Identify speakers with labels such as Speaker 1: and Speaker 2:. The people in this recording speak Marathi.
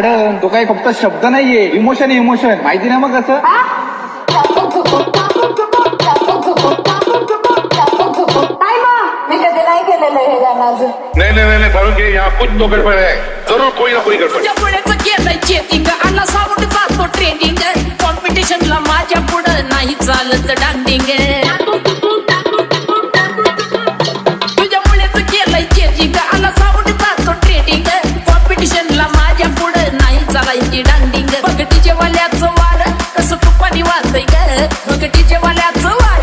Speaker 1: मॅडम तो काही फक्त शब्द नाहीये, इमोशन आहे इमोशन. माहिती ना मग कसं.
Speaker 2: मी कधी नाही केलेलं हे गाणं अजून.
Speaker 3: नहीं फारूक ये यहाँ कुछ तो गड़बड़ है, जरूर कोई ना कोई गड़बड़.
Speaker 4: पुढेच केलंय चेटिंग अण्णा सावट जातो ट्रेनिंग कॉम्पिटिशनला माझ्या पुढं नाही चालत डान्सिंग